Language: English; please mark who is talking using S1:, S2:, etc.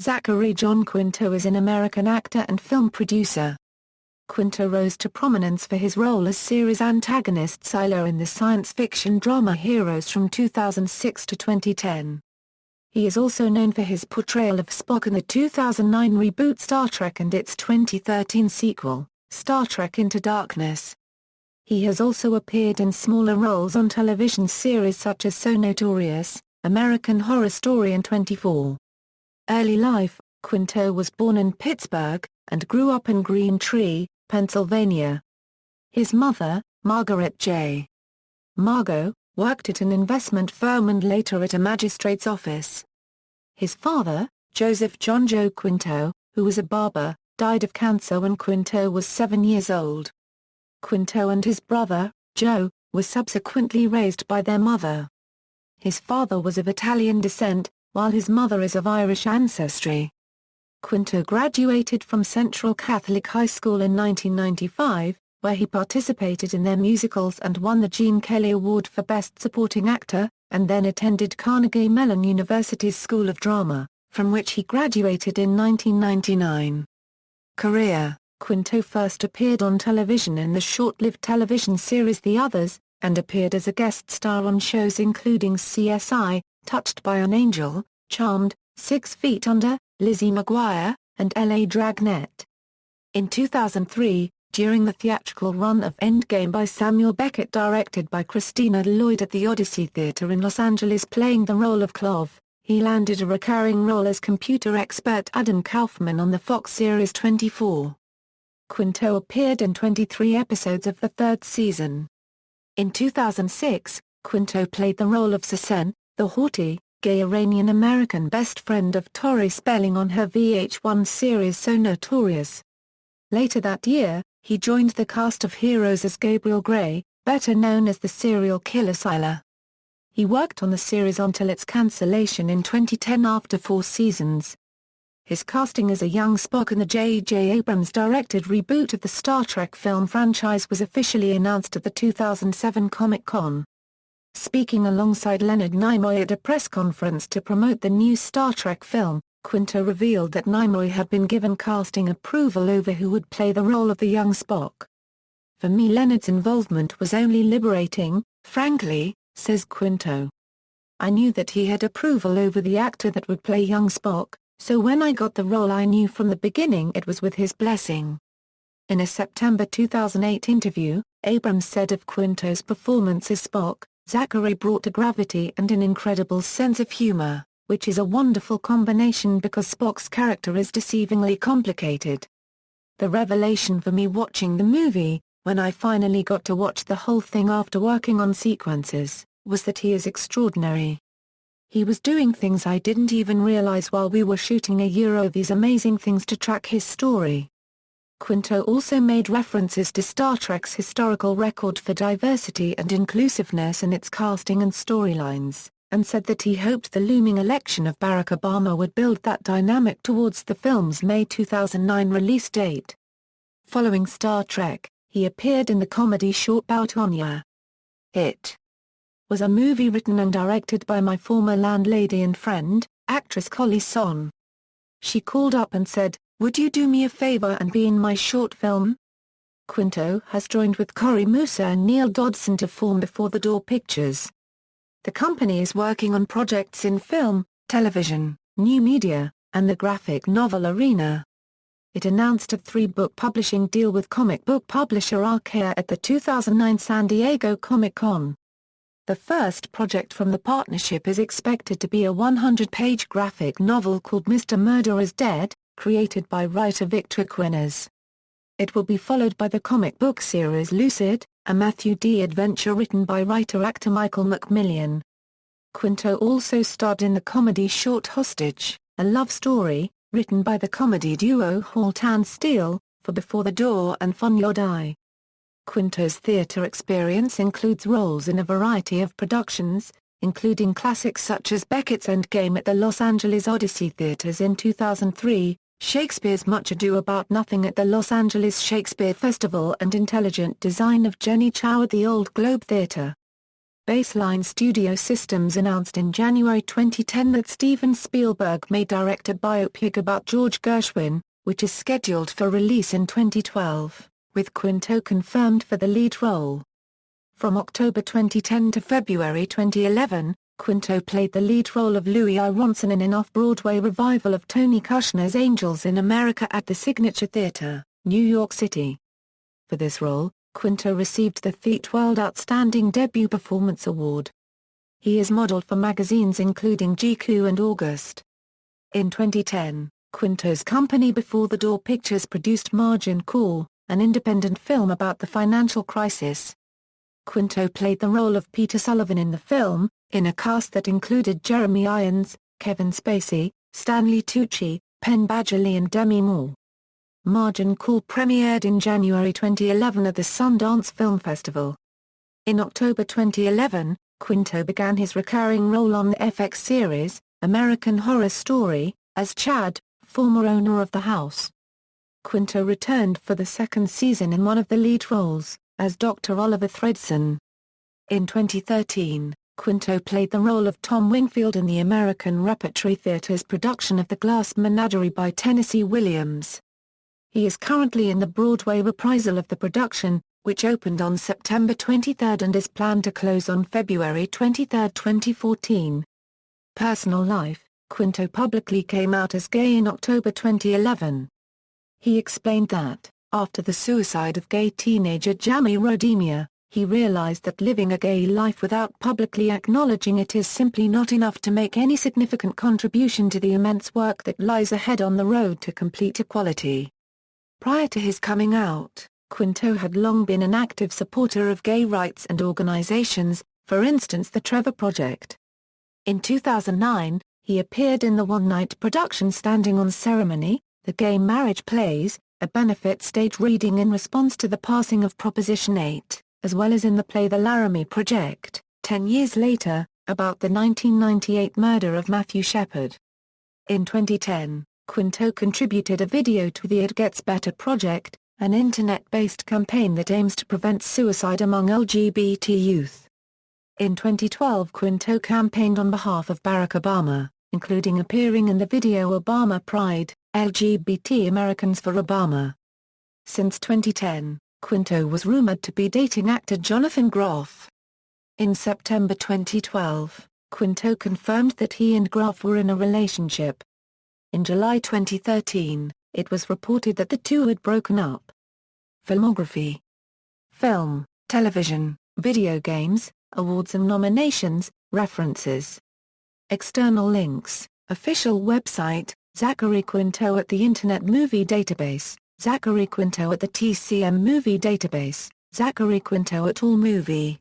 S1: Zachary John Quinto is an American actor and film producer. Quinto rose to prominence for his role as series antagonist Sylar in the science fiction drama Heroes from 2006 to 2010. He is also known for his portrayal of Spock in the 2009 reboot Star Trek and its 2013 sequel, Star Trek Into Darkness. He has also appeared in smaller roles on television series such as So NoTORIous, American Horror Story and 24. Early life: Quinto was born in Pittsburgh, and grew up in Green Tree, Pennsylvania. His mother, Margaret J. Margot, worked at an investment firm and later at a magistrate's office. His father, Joseph John Joe Quinto, who was a barber, died of cancer when Quinto was 7 years old. Quinto and his brother, Joe, were subsequently raised by their mother. His father was of Italian descent, while his mother is of Irish ancestry. Quinto graduated from Central Catholic High School in 1995, where he participated in their musicals and won the Gene Kelly Award for Best Supporting Actor, and then attended Carnegie Mellon University's School of Drama, from which he graduated in 1999. Career: Quinto first appeared on television in the short-lived television series The Others, and appeared as a guest star on shows including CSI, Touched by an Angel, Charmed, 6 Feet Under, Lizzie McGuire, and LA Dragnet. In 2003, during the theatrical run of Endgame by Samuel Beckett directed by Christina Lloyd at the Odyssey Theatre in Los Angeles playing the role of Clov, he landed a recurring role as computer expert Adam Kaufman on the Fox series 24. Quinto appeared in 23 episodes of the third season. In 2006, Quinto played the role of Susan, the haughty, gay Iranian-American best friend of Tori Spelling on her VH1 series So NoTORIous. Later that year, he joined the cast of Heroes as Gabriel Gray, better known as the serial killer Sylar. He worked on the series until its cancellation in 2010 after 4 seasons. His casting as a young Spock in the J.J. Abrams-directed reboot of the Star Trek film franchise was officially announced at the 2007 Comic-Con. Speaking alongside Leonard Nimoy at a press conference to promote the new Star Trek film, Quinto revealed that Nimoy had been given casting approval over who would play the role of the young Spock. "For me, Leonard's involvement was only liberating, frankly," says Quinto. "I knew that he had approval over the actor that would play young Spock, so when I got the role I knew from the beginning it was with his blessing." In a September 2008 interview, Abrams said of Quinto's performance as Spock, "Zachary brought a gravity and an incredible sense of humor, which is a wonderful combination because Spock's character is deceivingly complicated. The revelation for me watching the movie, when I finally got to watch the whole thing after working on sequences, was that he is extraordinary. He was doing things I didn't even realize while we were shooting these amazing things to track his story." Quinto also made references to Star Trek's historical record for diversity and inclusiveness in its casting and storylines, and said that he hoped the looming election of Barack Obama would build that dynamic towards the film's May 2009 release date. Following Star Trek, he appeared in the comedy short Bout Onya. It was a movie written and directed by my former landlady and friend, actress Collie Son. She called up and said, "Would you do me a favor and be in my short film?" Quinto has joined with Corey Musa and Neil Dodson to form Before the Door Pictures. The company is working on projects in film, television, new media, and the graphic novel arena. It announced a 3-book publishing deal with comic book publisher Archaea at the 2009 San Diego Comic-Con. The first project from the partnership is expected to be a 100-page graphic novel called Mr. Murder is Dead, created by writer Victor Quinnes. It will be followed by the comic book series Lucid, a Matthew D. adventure written by writer-actor Michael McMillian. Quinto also starred in the comedy short Hostage, a love story, written by the comedy duo Halt and Steel, for Before the Door and Fun Your Die. Quinto's theater experience includes roles in a variety of productions, including classics such as Beckett's Endgame at the Los Angeles Odyssey Theatres in 2003, Shakespeare's Much Ado About Nothing at the Los Angeles Shakespeare Festival and Intelligent Design of Jenny Chow at the Old Globe Theatre. Baseline Studio Systems announced in January 2010 that Steven Spielberg may direct a biopic about George Gershwin, which is scheduled for release in 2012, with Quinto confirmed for the lead role. From October 2010 to February 2011, Quinto played the lead role of Louis I. Ronson in an off-Broadway revival of Tony Kushner's Angels in America at the Signature Theatre, New York City. For this role, Quinto received the Theat World Outstanding Debut Performance Award. He is modeled for magazines including GQ and August. In 2010, Quinto's company Before the Door Pictures produced Margin Call, an independent film about the financial crisis. Quinto played the role of Peter Sullivan in the film, in a cast that included Jeremy Irons, Kevin Spacey, Stanley Tucci, Penn Badgley and Demi Moore. Margin Call premiered in January 2011 at the Sundance Film Festival. In October 2011, Quinto began his recurring role on the FX series, American Horror Story, as Chad, former owner of the house. Quinto returned for the second season in one of the lead roles, as Dr. Oliver Thredson. In 2013, Quinto played the role of Tom Wingfield in the American Repertory Theater's production of The Glass Menagerie by Tennessee Williams. He is currently in the Broadway reprisal of the production, which opened on September 23 and is planned to close on February 23, 2014. Personal life: Quinto publicly came out as gay in October 2011. He explained that, after the suicide of gay teenager Jamie Rodemia, he realized that living a gay life without publicly acknowledging it is simply not enough to make any significant contribution to the immense work that lies ahead on the road to complete equality. Prior to his coming out, Quinto had long been an active supporter of gay rights and organizations, for instance the Trevor Project. In 2009, he appeared in the one-night production Standing on Ceremony, The Gay Marriage Plays, a benefit stage reading in response to the passing of Proposition 8, as well as in the play The Laramie Project, 10 years later, about the 1998 murder of Matthew Shepard. In 2010, Quinto contributed a video to the It Gets Better Project, an internet-based campaign that aims to prevent suicide among LGBT youth. In 2012 Quinto campaigned on behalf of Barack Obama, including appearing in the video Obama Pride, LGBT Americans for Obama. Since 2010, Quinto was rumored to be dating actor Jonathan Groff. In September 2012, Quinto confirmed that he and Groff were in a relationship. In July 2013, it was reported that the two had broken up. Filmography: film, television, video games, awards and nominations, references. External links: official website, Zachary Quinto at the Internet Movie Database, Zachary Quinto at the TCM Movie Database, Zachary Quinto at AllMovie.